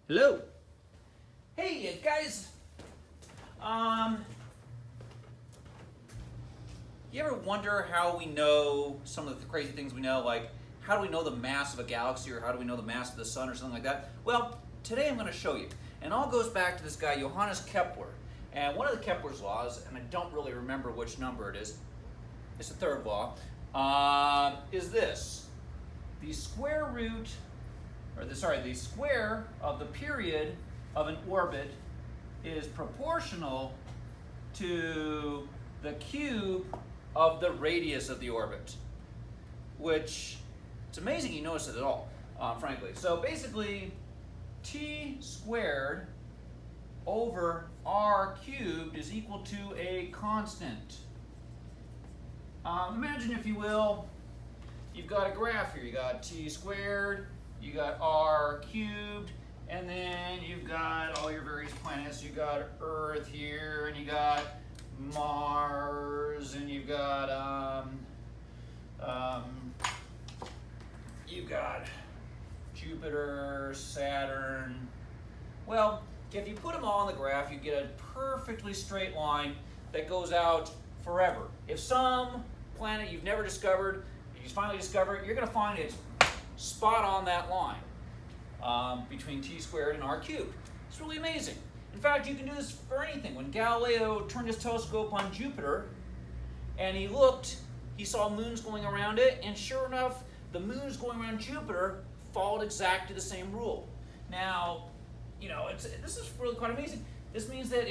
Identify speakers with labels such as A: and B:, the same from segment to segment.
A: Hello. Hey guys. Um, you ever wonder how we know some of the crazy things we know? Like, how do we know the mass of a galaxy, or how do we know the mass of the sun, or something like that? Well, today I'm going to show you. And it all goes back to this guy, Johannes Kepler. And one of the Kepler's laws, and I don't really remember which number it is, it's the third law, is this. The square root, the square of the period of an orbit is proportional to the cube of the radius of the orbit, which it's amazing you notice it at all, frankly. So basically, t squared over r cubed is equal to a constant. Imagine, if you will, you've got a graph here. You got t squared, you got r cubed, and then you've got all your various planets. You got Earth here, and you got Mars, and you've got Jupiter, Saturn. Well, if you put them all on the graph, you get a perfectly straight line that goes out forever. If some planet you've never discovered, you finally discover it, you're going to find it's spot on that line between t squared and r cubed. It's really amazing. In fact, you can do this for anything. When Galileo turned his telescope on Jupiter and he looked, he saw moons going around it, and sure enough, the moons going around Jupiter followed exactly the same rule. Now, this is really quite amazing. This means that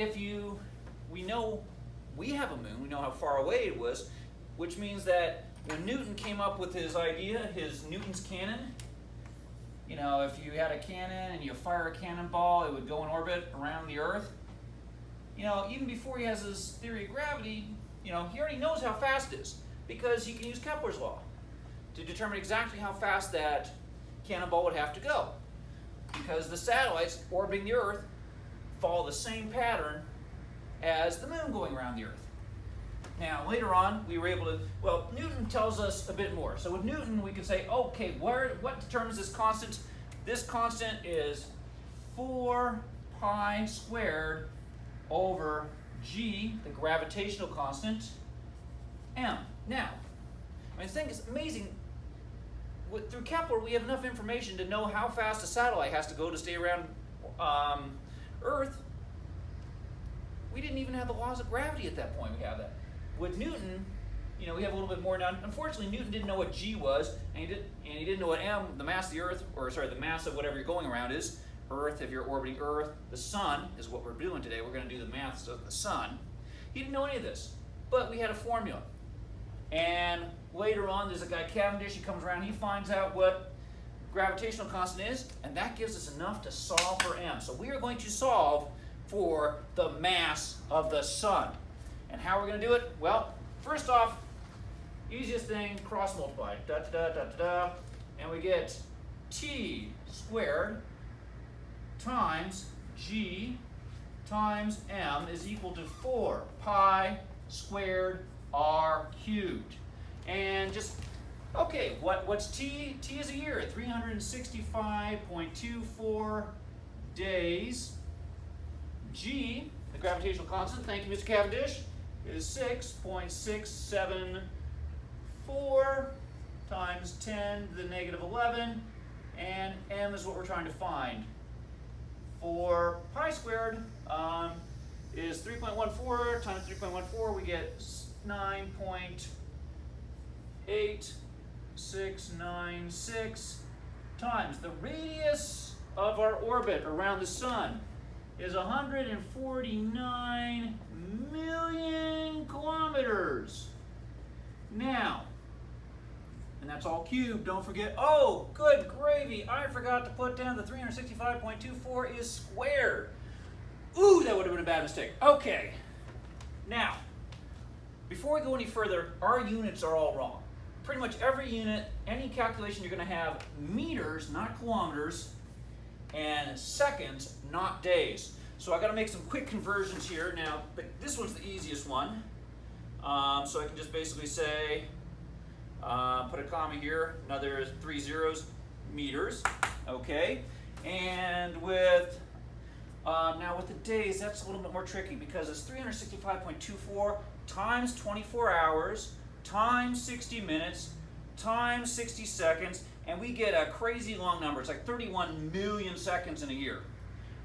A: we know we have a moon, we know how far away it was, which means that when Newton came up with his idea, his Newton's cannon, if you had a cannon and you fire a cannonball, it would go in orbit around the Earth. Even before he has his theory of gravity, he already knows how fast it is, because he can use Kepler's law to determine exactly how fast that cannonball would have to go, because the satellites orbiting the Earth follow the same pattern as the moon going around the Earth. Now, later on, we were able to, Newton tells us a bit more. So with Newton, we can say, okay, what determines this constant? This constant is 4 pi squared over g, the gravitational constant, m. Now, I think it's amazing. Through Kepler, we have enough information to know how fast a satellite has to go to stay around Earth. We didn't even have the laws of gravity at that point. We have that. With Newton, we have a little bit more now. Unfortunately, Newton didn't know what g was, and he didn't know what m, the mass of the Earth, the mass of whatever you're going around is. Earth, if you're orbiting Earth, the sun is what we're doing today. We're going to do the maths of the sun. He didn't know any of this, but we had a formula. And later on, there's a guy, Cavendish, he comes around, he finds out what gravitational constant is, and that gives us enough to solve for m. So we are going to solve for the mass of the sun. And how we're going to do it? Well, first off, easiest thing, cross multiply. Da, da, da, da, da, da. And we get t squared times g times m is equal to 4 pi squared r cubed. And what's t? T is a year, 365.24 days. G, the gravitational constant, thank you, Mr. Cavendish, is 6.674 times 10 to the negative 11, and m is what we're trying to find. For pi squared is 3.14 times 3.14, we get 9.8696 times the radius of our orbit around the sun is 149 million kilometers. Now, and that's all cubed, don't forget. Oh, good gravy, I forgot to put down the 365.24 is squared. Ooh, that would have been a bad mistake. Okay, now, before we go any further, our units are all wrong. Pretty much every unit, any calculation, you're going to have meters, not kilometers, and seconds, not days. So I got to make some quick conversions here. Now, this one's the easiest one. So I can just basically say, put a comma here, another 3 zeros, meters, okay? And with now with the days, that's a little bit more tricky because it's 365.24 times 24 hours times 60 minutes times 60 seconds, and we get a crazy long number. It's like 31 million seconds in a year.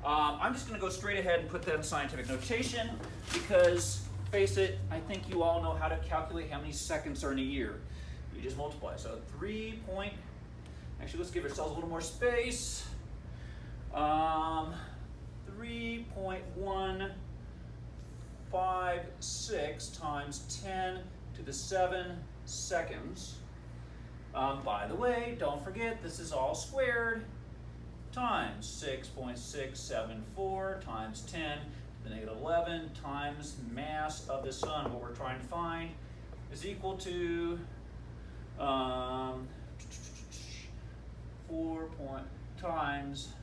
A: I'm just going to go straight ahead and put that in scientific notation because, face it, I think you all know how to calculate how many seconds are in a year. You just multiply. So actually, let's give ourselves a little more space. 3.156 times 10 to the 7 seconds. By the way, don't forget this is all squared, times 6.674 times 10 to the negative 11 times mass of the sun, what we're trying to find, is equal to 4 times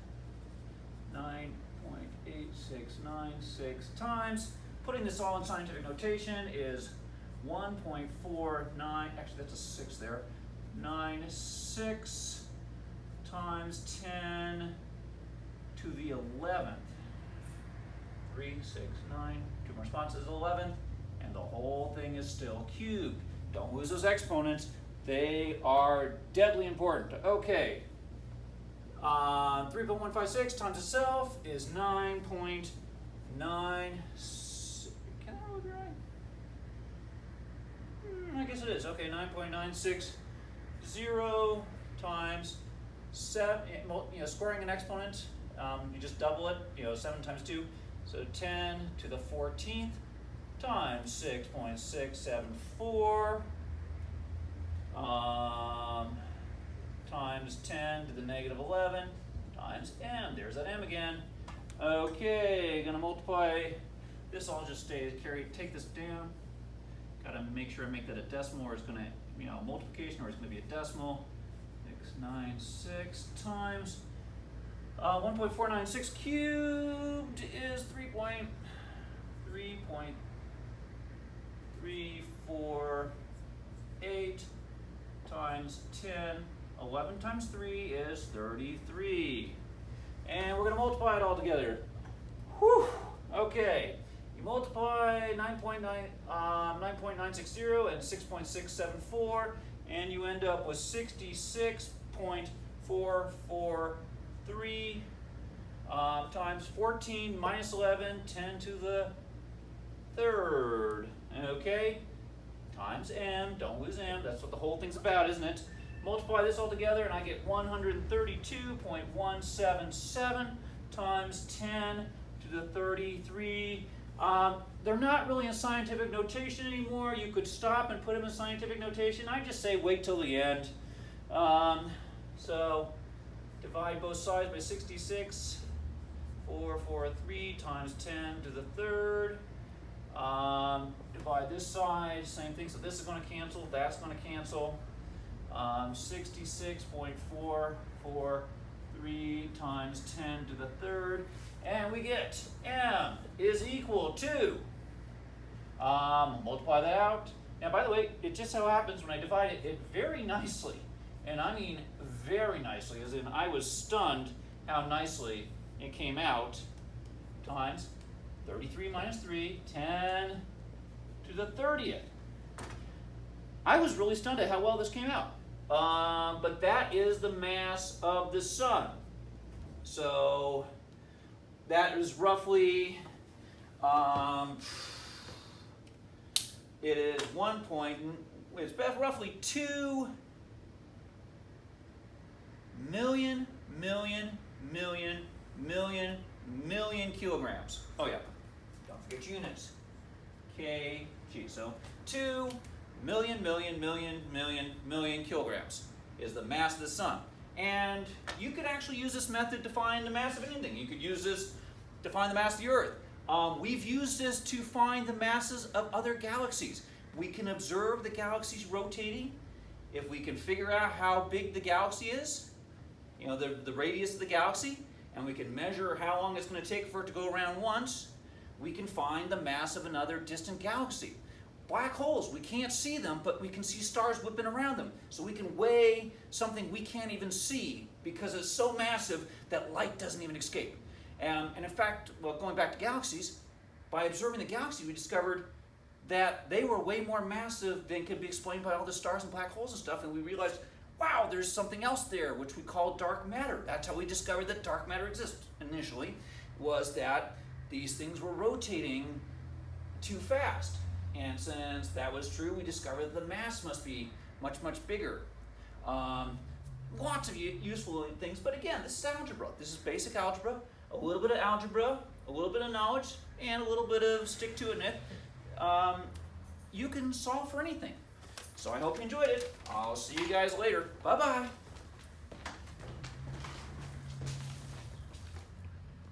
A: 9.8696 times, putting this all in scientific notation, is 1.49, actually that's a 6 there, 96 times 10 to the 11th. 3, 6, 9, 2 more spots is 11th, and the whole thing is still cubed. Don't lose those exponents. They are deadly important. Okay. 3.156 times itself is 9.9. Can I read right? I guess it is. Okay, 9.960 times 7. Squaring an exponent, you just double it. 7 times 2, so 10 to the 14th times 6.674. Times 10 to the negative 11 times m. There's that m again. Okay, gonna multiply. This all just stays. Take this down. Gotta make sure I make that a decimal, or it's gonna, multiplication, or it's gonna be a decimal. 696 times 1.496 cubed is 3.348 times 10. 11 times 3 is 33. And we're going to multiply it all together. Whew. Okay. You multiply 9.960 and 6.674, and you end up with 66.443 times 14 minus 11, 10 to the 3rd. Okay? Times m. Don't lose m. That's what the whole thing's about, isn't it? Multiply this all together and I get 132.177 times 10 to the 33. They're not really in scientific notation anymore. You could stop and put them in scientific notation. I just say wait till the end. So divide both sides by 66. 443 times 10 to the 3rd. Divide this side, same thing. So this is going to cancel, that's going to cancel. 66.443 times 10 to the 3rd, and we get m is equal to, multiply that out. Now, by the way, it just so happens when I divide it very nicely, and I mean very nicely, as in I was stunned how nicely it came out, times 33 minus 3, 10 to the 30th. I was really stunned at how well this came out. But that is the mass of the sun. So that is roughly, it is it's roughly 2 million kilograms. Oh yeah, don't forget units. kg. So 2 million kilograms is the mass of the sun. And you could actually use this method to find the mass of anything. You could use this to find the mass of the Earth. We've used this to find the masses of other galaxies. We can observe the galaxies rotating. If we can figure out how big the galaxy is, the radius of the galaxy, and we can measure how long it's going to take for it to go around once, we can find the mass of another distant galaxy. Black holes, we can't see them, but we can see stars whipping around them. So we can weigh something we can't even see because it's so massive that light doesn't even escape. And in fact, well, going back to galaxies, by observing the galaxy, we discovered that they were way more massive than could be explained by all the stars and black holes and stuff, and we realized, wow, there's something else there, which we call dark matter. That's how we discovered that dark matter exists initially, was that these things were rotating too fast. And since that was true, we discovered that the mass must be much, much bigger. Lots of useful things, but again, this is algebra. This is basic algebra, a little bit of algebra, a little bit of knowledge, and a little bit of stick-to-itness. You can solve for anything. So I hope you enjoyed it. I'll see you guys later. Bye-bye.